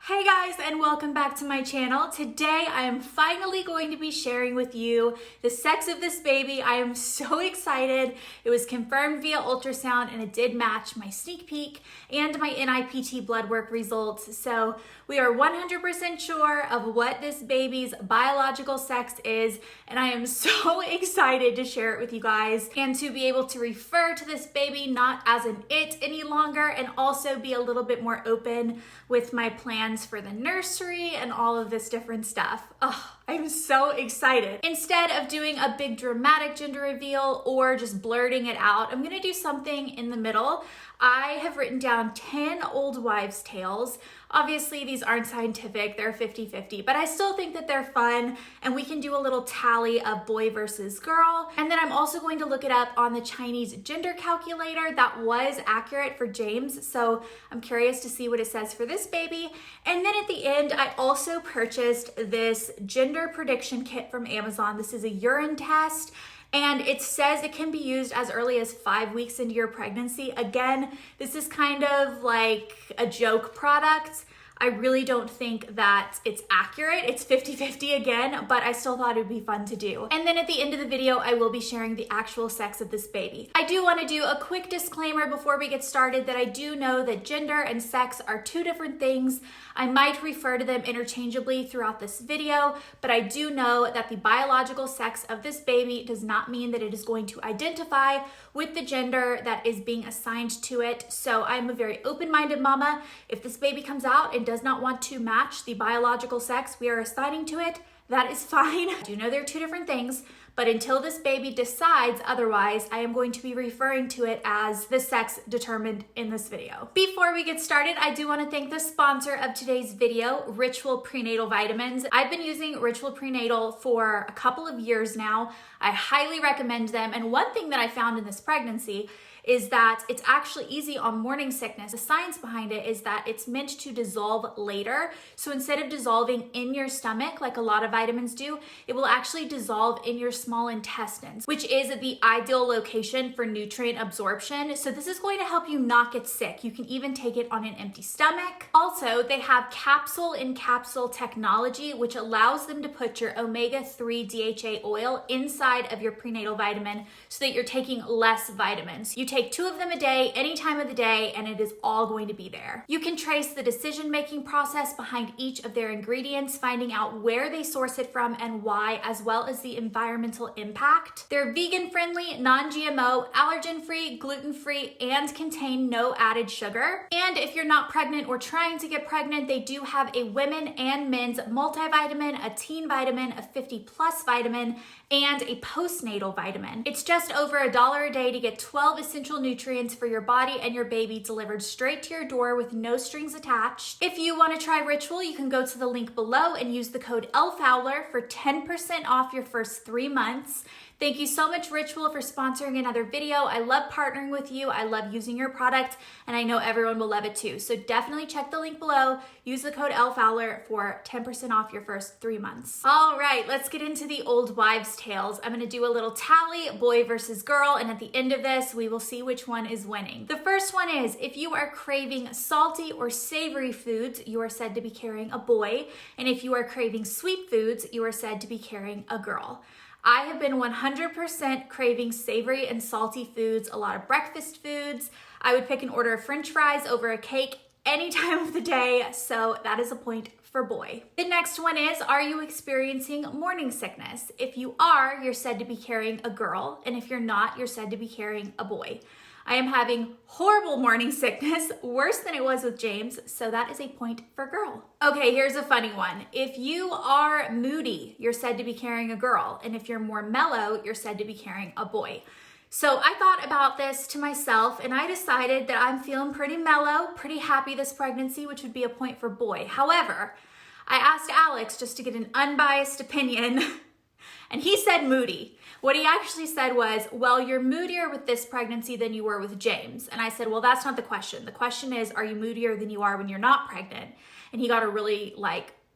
Hey guys, and welcome back to my channel. Today I am finally going to be sharing with you the sex of this baby. I am so excited. It was confirmed via ultrasound and it did match my sneak peek and my NIPT blood work results. So we are 100% sure of what this baby's biological sex is, and I am so excited to share it with you guys and to be able to refer to this baby not as an it any longer, and also be a little bit more open with my plans for the nursery and all of this different stuff. Oh, I'm so excited. Instead of doing a big dramatic gender reveal or just blurting it out, I'm gonna do something in the middle. I have written down 10 old wives' tales. Obviously, these aren't scientific, they're 50-50, but I still think that they're fun, and we can do a little tally of boy versus girl. And then I'm also going to look it up on the Chinese gender calculator that was accurate for James, so I'm curious to see what it says for this baby. And then at the end, I also purchased this gender prediction kit from Amazon. This is a urine test, and it says it can be used as early as 5 weeks into your pregnancy. Again, this is kind of like a joke product. I really don't think that it's accurate. It's 50-50 again, but I still thought it'd be fun to do. And then at the end of the video, I will be sharing the actual sex of this baby. I do want to do a quick disclaimer before we get started that I do know that gender and sex are two different things. I might refer to them interchangeably throughout this video, but I do know that the biological sex of this baby does not mean that it is going to identify with the gender that is being assigned to it. So I'm a very open-minded mama. If this baby comes out and does not want to match the biological sex we are assigning to it, that is fine. I do know they're two different things, but until this baby decides otherwise, I am going to be referring to it as the sex determined in this video. Before we get started, I do want to thank the sponsor of today's video, Ritual Prenatal Vitamins. I've been using Ritual Prenatal for a couple of years now. I highly recommend them, and one thing that I found in this pregnancy is that it's actually easy on morning sickness. The science behind it is that it's meant to dissolve later. So instead of dissolving in your stomach like a lot of vitamins do, it will actually dissolve in your small intestines, which is the ideal location for nutrient absorption. So this is going to help you not get sick. You can even take it on an empty stomach. Also, they have capsule-in-capsule technology, which allows them to put your omega-3 DHA oil inside of your prenatal vitamin so that you're taking less vitamins. You take 2 of them a day, any time of the day, and it is all going to be there. You can trace the decision-making process behind each of their ingredients, finding out where they source it from and why, as well as the environmental impact. They're vegan-friendly, non-GMO, allergen-free, gluten-free, and contain no added sugar. And if you're not pregnant or trying to get pregnant, they do have a women and men's multivitamin, a teen vitamin, a 50+ vitamin, and a postnatal vitamin. It's just over $1 a day to get 12 essential nutrients for your body and your baby delivered straight to your door with no strings attached. If you want to try Ritual, you can go to the link below and use the code Fowler for 10% off your first 3 months. Thank you so much, Ritual, for sponsoring another video. I love partnering with you. I love using your product, and I know everyone will love it too. So definitely check the link below. Use the code Fowler for 10% off your first 3 months. All right, let's get into the old wives' tales. I'm gonna do a little tally, boy versus girl, and at the end of this, we will see which one is winning. The first one is, if you are craving salty or savory foods, you are said to be carrying a boy. And if you are craving sweet foods, you are said to be carrying a girl. I have been 100% craving savory and salty foods, a lot of breakfast foods. I would pick an order of French fries over a cake any time of the day, so that is a point for boy. The next one is, are you experiencing morning sickness? If you are, you're said to be carrying a girl, and if you're not, you're said to be carrying a boy. I am having horrible morning sickness, worse than it was with James, so that is a point for girl. Okay, here's a funny one. If you are moody, you're said to be carrying a girl, and if you're more mellow, you're said to be carrying a boy. So I thought about this to myself, and I decided that I'm feeling pretty mellow, pretty happy this pregnancy, which would be a point for boy. However, I asked Alex just to get an unbiased opinion, and he said moody. What he actually said was, well, you're moodier with this pregnancy than you were with James. And I said, well, that's not the question. The question is, are you moodier than you are when you're not pregnant? And he got a really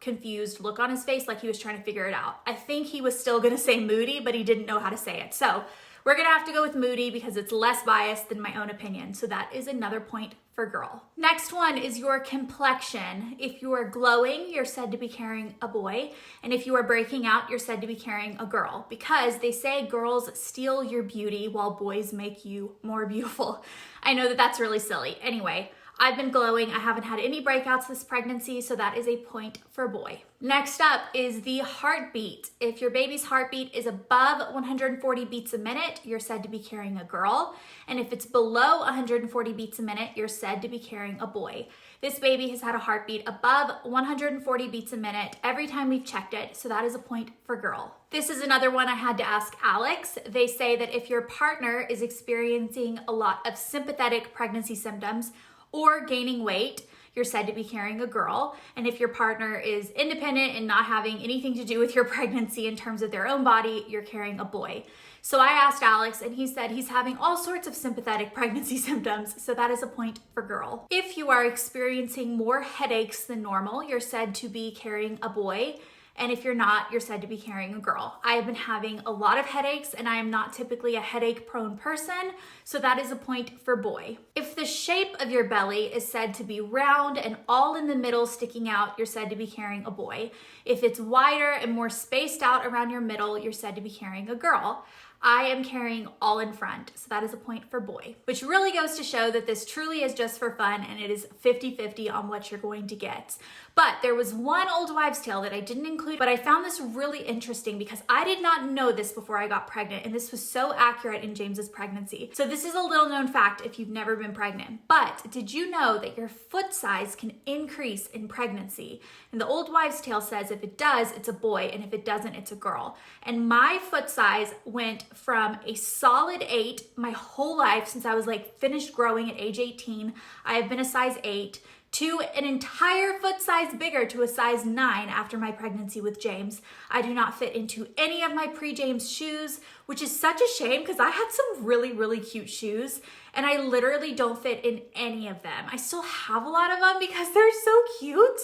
confused look on his face, like he was trying to figure it out. I think he was still gonna say moody, but he didn't know how to say it. So we're gonna have to go with moody because it's less biased than my own opinion. So that is another point for girl. Next one is your complexion. If you are glowing, you're said to be carrying a boy. And if you are breaking out, you're said to be carrying a girl, because they say girls steal your beauty while boys make you more beautiful. I know that that's really silly. Anyway, I've been glowing. I haven't had any breakouts this pregnancy, so that is a point for boy. Next up is the heartbeat. If your baby's heartbeat is above 140 beats a minute, you're said to be carrying a girl. And if it's below 140 beats a minute, you're said to be carrying a boy. This baby has had a heartbeat above 140 beats a minute every time we've checked it, so that is a point for girl. This is another one I had to ask Alex. They say that if your partner is experiencing a lot of sympathetic pregnancy symptoms or gaining weight, you're said to be carrying a girl. And if your partner is independent and not having anything to do with your pregnancy in terms of their own body, you're carrying a boy. So I asked Alex, and he said he's having all sorts of sympathetic pregnancy symptoms, so that is a point for girl. If you are experiencing more headaches than normal, you're said to be carrying a boy. And if you're not, you're said to be carrying a girl. I have been having a lot of headaches, and I am not typically a headache-prone person, so that is a point for boy. If the shape of your belly is said to be round and all in the middle sticking out, you're said to be carrying a boy. If it's wider and more spaced out around your middle, you're said to be carrying a girl. I am carrying all in front, so that is a point for boy, which really goes to show that this truly is just for fun, and it is 50-50 on what you're going to get. But there was one old wives' tale that I didn't include, but I found this really interesting because I did not know this before I got pregnant, and this was so accurate in James's pregnancy. So this is a little known fact if you've never been pregnant, but did you know that your foot size can increase in pregnancy? And the old wives' tale says if it does, it's a boy, and if it doesn't, it's a girl. And my foot size went from a solid 8 my whole life since I was finished growing at age 18. I have been a size 8 to an entire foot size bigger, to a size 9 after my pregnancy with James. I do not fit into any of my pre-James shoes, which is such a shame because I had some really, really cute shoes and I literally don't fit in any of them. I still have a lot of them because they're so cute.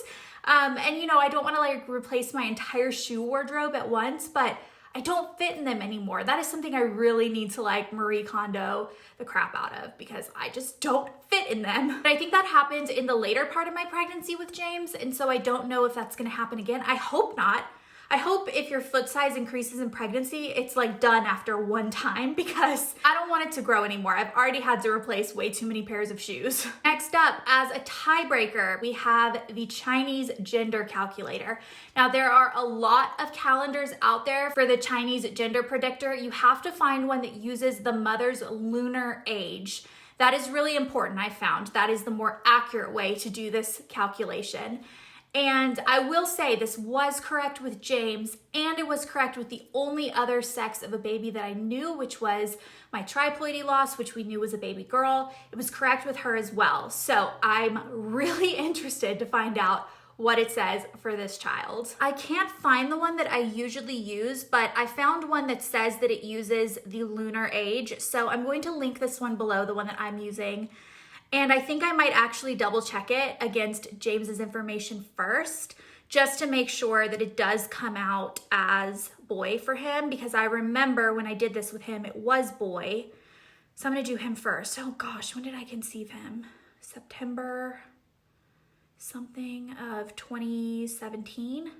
And I don't want to replace my entire shoe wardrobe at once, but I don't fit in them anymore. That is something I really need to Marie Kondo the crap out of because I just don't fit in them. But I think that happened in the later part of my pregnancy with James, and so I don't know if that's gonna happen again. I hope not. I hope if your foot size increases in pregnancy, it's done after one time because I don't want it to grow anymore. I've already had to replace way too many pairs of shoes. Next up, as a tiebreaker, we have the Chinese gender calculator. Now, there are a lot of calendars out there for the Chinese gender predictor. You have to find one that uses the mother's lunar age. That is really important, I found. That is the more accurate way to do this calculation. And I will say this was correct with James, and it was correct with the only other sex of a baby that I knew, which was my triploidy loss, which we knew was a baby girl. It was correct with her as well. So I'm really interested to find out what it says for this child. I can't find the one that I usually use, but I found one that says that it uses the lunar age. So I'm going to link this one below, the one that I'm using. And I think I might actually double check it against James's information first, just to make sure that it does come out as boy for him, because I remember when I did this with him, it was boy. So I'm gonna do him first. Oh gosh, when did I conceive him? September something of 2017.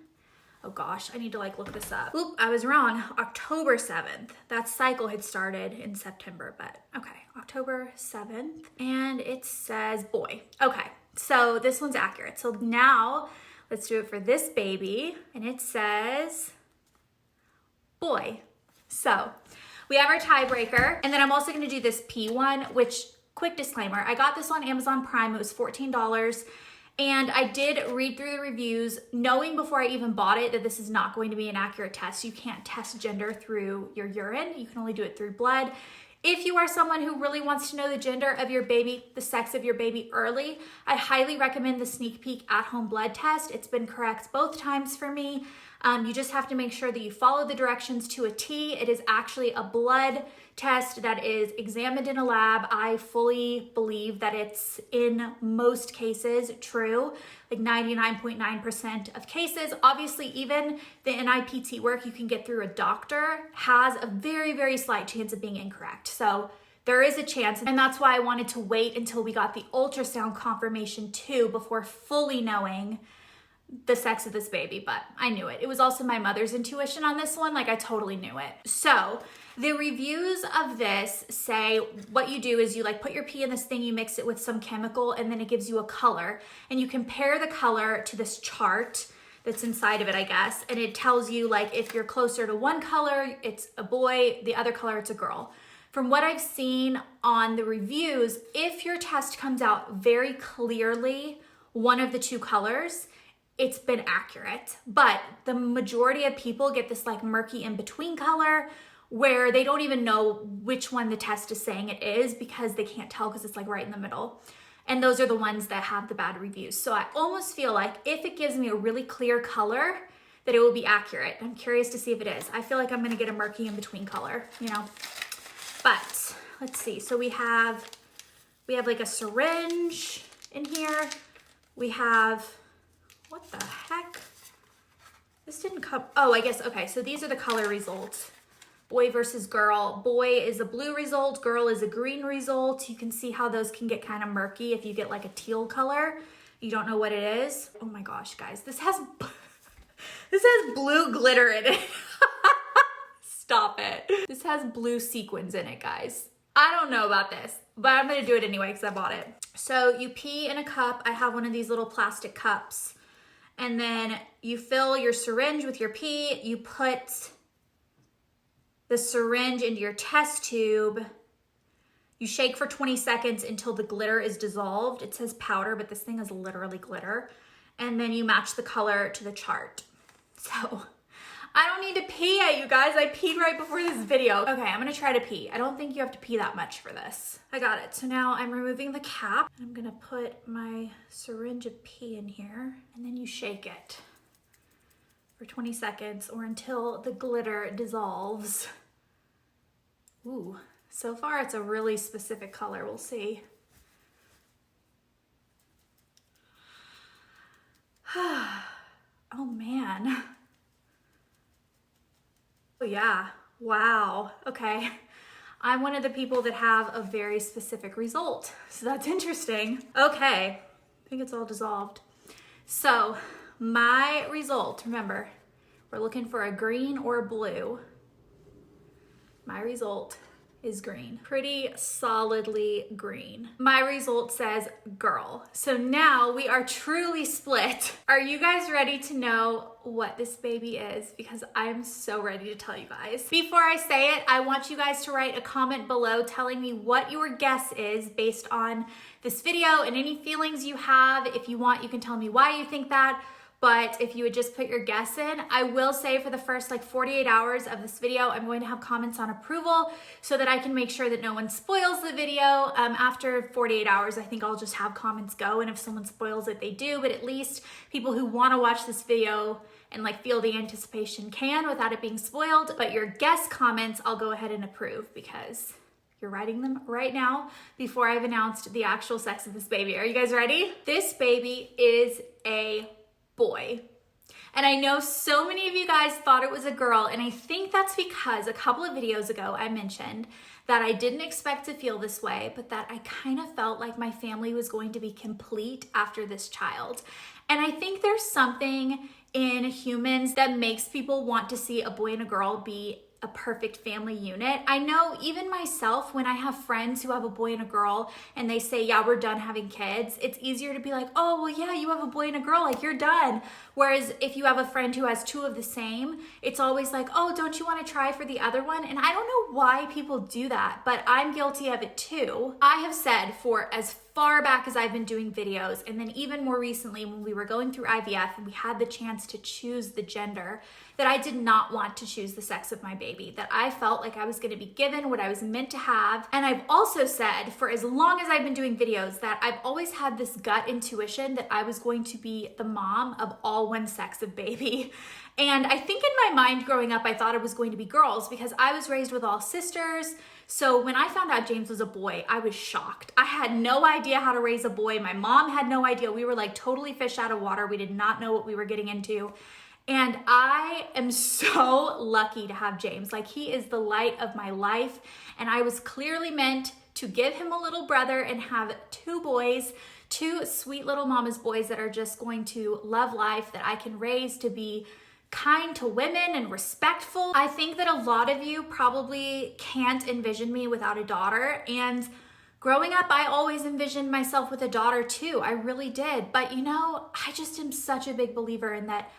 Oh gosh, I need to look this up. Oop, I was wrong. October 7th. That cycle had started in September, but okay, October 7th. And it says boy. Okay, so this one's accurate. So now let's do it for this baby. And it says boy. So we have our tiebreaker. And then I'm also gonna do this P one, which, quick disclaimer, I got this on Amazon Prime. It was $14. And I did read through the reviews, knowing before I even bought it that this is not going to be an accurate test. You can't test gender through your urine. You can only do it through blood. If you are someone who really wants to know the gender of your baby, the sex of your baby early, I highly recommend the Sneak Peek at-home blood test. It's been correct both times for me. You just have to make sure that you follow the directions to a T. It is actually a blood test that is examined in a lab. I fully believe that it's in most cases true, 99.9% of cases. Obviously, even the NIPT work you can get through a doctor has a very, very slight chance of being incorrect. So there is a chance. And that's why I wanted to wait until we got the ultrasound confirmation too before fully knowing the sex of this baby, but I knew it. It was also my mother's intuition on this one. Like, I totally knew it. So the reviews of this say what you do is you like put your pee in this thing, you mix it with some chemical, and then it gives you a color. And you compare the color to this chart that's inside of it, I guess. And it tells you like if you're closer to one color, it's a boy, the other color, it's a girl. From what I've seen on the reviews, if your test comes out very clearly one of the two colors, it's been accurate. But the majority of people get this like murky in between color where they don't even know which one the test is saying it is because they can't tell because it's like right in the middle. And those are the ones that have the bad reviews. So I almost feel like if it gives me a really clear color, that it will be accurate. I'm curious to see if it is. I feel like I'm gonna get a murky in between color, you know? But let's see. So we have like a syringe in here. We have, what the heck? This didn't come, oh, I guess, okay. So these are the color results. Boy versus girl. Boy is a blue result, girl is a green result. You can see how those can get kind of murky if you get like a teal color. You don't know what it is. Oh my gosh, guys, this has blue glitter in it. Stop it. This has blue sequins in it, guys. I don't know about this, but I'm gonna do it anyway because I bought it. So you pee in a cup. I have one of these little plastic cups. And then you fill your syringe with your pee. You put the syringe into your test tube. You shake for 20 seconds until the glitter is dissolved. It says powder, but this thing is literally glitter. And then you match the color to the chart. So I don't need to pee yet, you guys. I peed right before this video. Okay, I'm gonna try to pee. I don't think you have to pee that much for this. I got it. So now I'm removing the cap. I'm gonna put my syringe of pee in here, and then you shake it for 20 seconds or until the glitter dissolves. Ooh, so far it's a really specific color. We'll see. Oh man. Oh yeah, wow, okay. I'm one of the people that have a very specific result, so that's interesting. Okay, I think it's all dissolved. So my result, remember, we're looking for a green or a blue. My result is green, pretty solidly green. My result says girl. So now we are truly split. Are you guys ready to know what this baby is? Because I'm so ready to tell you guys. Before I say it, I want you guys to write a comment below telling me what your guess is based on this video and any feelings you have. If you want, you can tell me why you think that. But if you would just put your guess in, I will say for the first like 48 hours of this video, I'm going to have comments on approval so that I can make sure that no one spoils the video. After 48 hours, I think I'll just have comments go. And if someone spoils it, they do. But at least people who want to watch this video and like feel the anticipation can without it being spoiled. But your guess comments, I'll go ahead and approve because you're writing them right now before I've announced the actual sex of this baby. Are you guys ready? This baby is a boy. And I know so many of you guys thought it was a girl, and I think that's because a couple of videos ago I mentioned that I didn't expect to feel this way, but that I kind of felt like my family was going to be complete after this child. And I think there's something in humans that makes people want to see a boy and a girl be a perfect family unit. I know even myself, when I have friends who have a boy and a girl and they say, yeah, we're done having kids, it's easier to be like, oh, well, yeah, you have a boy and a girl, like you're done. Whereas if you have a friend who has two of the same, it's always like, oh, don't you want to try for the other one? And I don't know why people do that, but I'm guilty of it too. I have said for as far back as I've been doing videos, and then even more recently when we were going through IVF and we had the chance to choose the gender, that I did not want to choose the sex of my baby, that I felt like I was going to be given what I was meant to have. And I've also said for as long as I've been doing videos that I've always had this gut intuition that I was going to be the mom of all one sex of baby. And I think in my mind growing up, I thought it was going to be girls because I was raised with all sisters. So when I found out James was a boy, I was shocked. I had no idea how to raise a boy. My mom had no idea. We were like totally fish out of water. We did not know what we were getting into. And I am so lucky to have James. Like, he is the light of my life. And I was clearly meant to give him a little brother and have two boys, two sweet little mama's boys that are just going to love life, that I can raise to be kind to women and respectful. I think that a lot of you probably can't envision me without a daughter. And growing up, I always envisioned myself with a daughter too. I really did. But you know, I just am such a big believer in that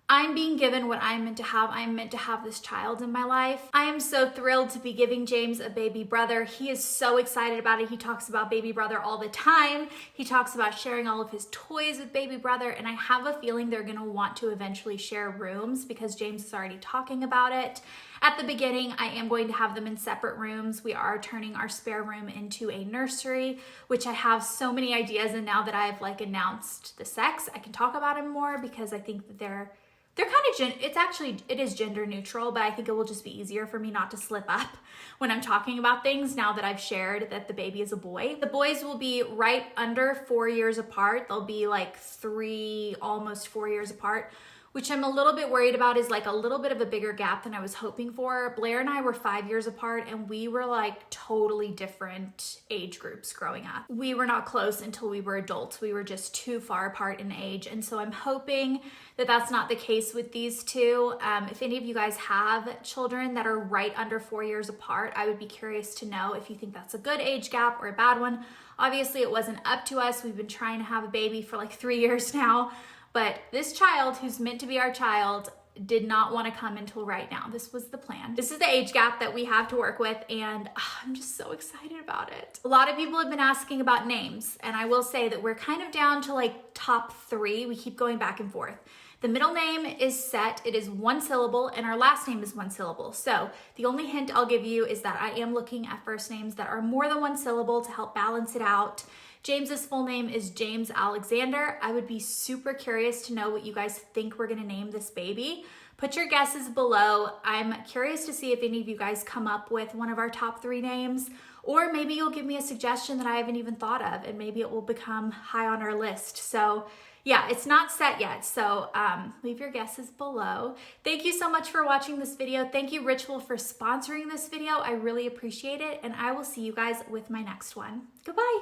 I'm being given what I'm meant to have. I'm meant to have this child in my life. I am so thrilled to be giving James a baby brother. He is so excited about it. He talks about baby brother all the time. He talks about sharing all of his toys with baby brother, and I have a feeling they're gonna want to eventually share rooms because James is already talking about it. At the beginning, I am going to have them in separate rooms. We are turning our spare room into a nursery, which I have so many ideas, and now that I've like announced the sex, I can talk about them more because I think that they're kind of, it is gender neutral, but I think it will just be easier for me not to slip up when I'm talking about things now that I've shared that the baby is a boy. The boys will be right under 4 years apart. They'll be like 3, almost 4 years apart, which I'm a little bit worried about is like a little bit of a bigger gap than I was hoping for. Blair and I were 5 years apart, and we were like totally different age groups growing up. We were not close until we were adults. We were just too far apart in age. And so I'm hoping that that's not the case with these two. If any of you guys have children that are right under 4 years apart, I would be curious to know if you think that's a good age gap or a bad one. Obviously, it wasn't up to us. We've been trying to have a baby for like 3 years now. But this child, who's meant to be our child, did not want to come until right now. This was the plan. This is the age gap that we have to work with, and I'm just so excited about it. A lot of people have been asking about names, and I will say that we're kind of down to like top 3. We keep going back and forth. The middle name is set. It is 1 syllable, and our last name is 1 syllable. So the only hint I'll give you is that I am looking at first names that are more than 1 syllable to help balance it out. James's full name is James Alexander. I would be super curious to know what you guys think we're gonna name this baby. Put your guesses below. I'm curious to see if any of you guys come up with one of our top 3 names, or maybe you'll give me a suggestion that I haven't even thought of, and maybe it will become high on our list. So yeah, it's not set yet, so leave your guesses below. Thank you so much for watching this video. Thank you, Ritual, for sponsoring this video. I really appreciate it, and I will see you guys with my next one. Goodbye.